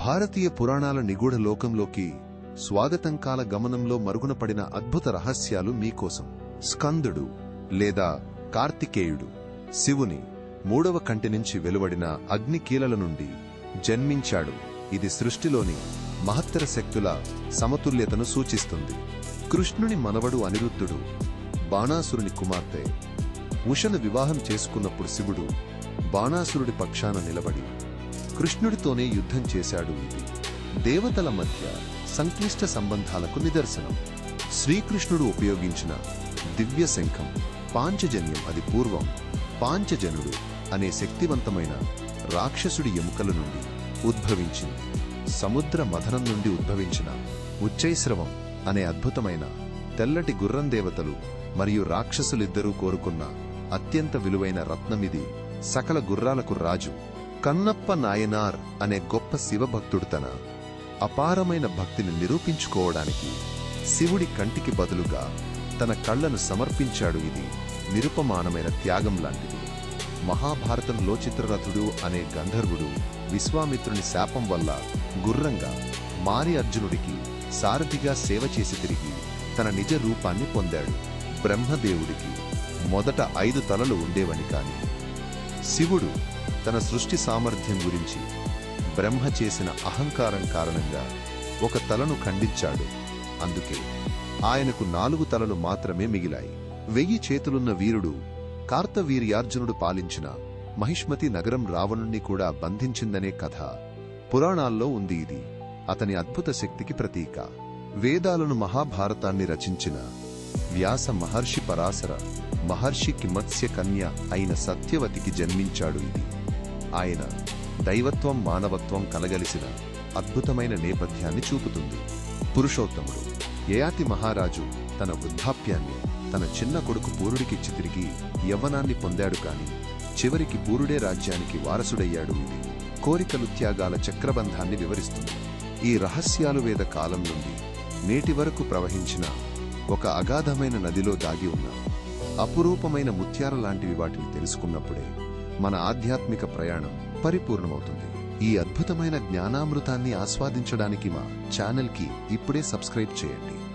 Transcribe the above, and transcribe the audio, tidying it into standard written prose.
భారతీయ పురాణాల నిగూఢ లోకంలోకి స్వాగతం. కాల గమనంలో మరుగున పడిన అద్భుత రహస్యాలు మీకోసం. స్కందుడు లేదా కార్తికేయుడు శివుని మూడవ కంటి నుంచి వెలువడిన అగ్నికీలల నుండి జన్మించాడు. ఇది సృష్టిలోని మహత్తర శక్తుల సమతుల్యతను సూచిస్తుంది. కృష్ణుని మనవడు అనిరుద్ధుడు బాణాసురుని కుమార్తె ఉషను వివాహం చేసుకున్నప్పుడు శివుడు బాణాసురుడి పక్షాన నిలబడి కృష్ణుడితోనే యుద్ధం చేశాడు. ఇది దేవతల మధ్య సంక్లిష్ట సంబంధాలకు నిదర్శనం. శ్రీకృష్ణుడు ఉపయోగించిన దివ్య శంఖం పాంచజన్యం. అది పూర్వం పాంచజనుడు అనే శక్తివంతమైన రాక్షసుడి ఎముకల నుండి ఉద్భవించింది. సముద్ర మథనం నుండి ఉద్భవించిన ఉచ్చైశ్రవం అనే అద్భుతమైన తెల్లటి గుర్రం దేవతలు మరియు రాక్షసులిద్దరూ కోరుకున్న అత్యంత విలువైన రత్నమిది. సకల గుర్రాలకు రాజు కన్నప్ప నాయనార్ అనే గొప్ప శివభక్తుడు తన అపారమైన భక్తిని నిరూపించుకోవడానికి శివుడి కంటికి బదులుగా తన కళ్లను సమర్పించాడు. ఇది నిరుపమానమైన త్యాగం లాంటిది. మహాభారతంలో చిత్రరథుడు అనే గంధర్వుడు విశ్వామిత్రుని శాపం వల్ల గుర్రంగా మారి అర్జునుడికి సారథిగా సేవ చేసి తిరిగి తన నిజ రూపాన్ని పొందాడు. బ్రహ్మదేవుడికి మొదట 5 తలలు ఉండేవని. కాని శివుడు తన సృష్టి సామర్థ్యం గురించి బ్రహ్మ చేసిన అహంకారం కారణంగా ఒక తలను ఖండించాడు. అందుకే ఆయనకు 4 తలలు మాత్రమే మిగిలాయి. 1000 చేతులున్న వీరుడు కార్తవీర్యార్జునుడు పాలించిన మహిష్మతి నగరం రావణుణ్ణి కూడా బంధించిందనే కథ పురాణాల్లో ఉంది. ఇది అతని అద్భుత శక్తికి ప్రతీక. వేదాలను మహాభారతాన్ని రచించిన వ్యాస మహర్షి పరాశర మహర్షికి మత్స్య కన్య అయిన సత్యవతికి జన్మించాడు. ఇది ఆయన దైవత్వం మానవత్వం కలగలిసిన అద్భుతమైన నేపథ్యాన్ని చూపుతుంది. పురుషోత్తముడు యయాతి మహారాజు తన వృద్ధాప్యాన్ని తన చిన్న కొడుకు పూరుడికిచ్చి తిరిగి యవ్వనాన్ని పొందాడు. కాని చివరికి పూరుడే రాజ్యానికి వారసుడయ్యాడు. ఇది కోరికలు త్యాగాల చక్రబంధాన్ని వివరిస్తుంది. ఈ రహస్యాలు వేద కాలం నుండి నేటి వరకు ప్రవహించిన ఒక అగాధమైన నదిలో దాగి ఉన్న అపురూపమైన ముత్యాల లాంటివి. వాటిని తెలుసుకున్నప్పుడే మన ఆధ్యాత్మిక ప్రయాణం పరిపూర్ణమవుతుంది. ఈ అద్భుతమైన జ్ఞానామృతాన్ని ఆస్వాదించడానికి మా ఛానల్కి ఇప్పుడే సబ్స్క్రైబ్ చేయండి.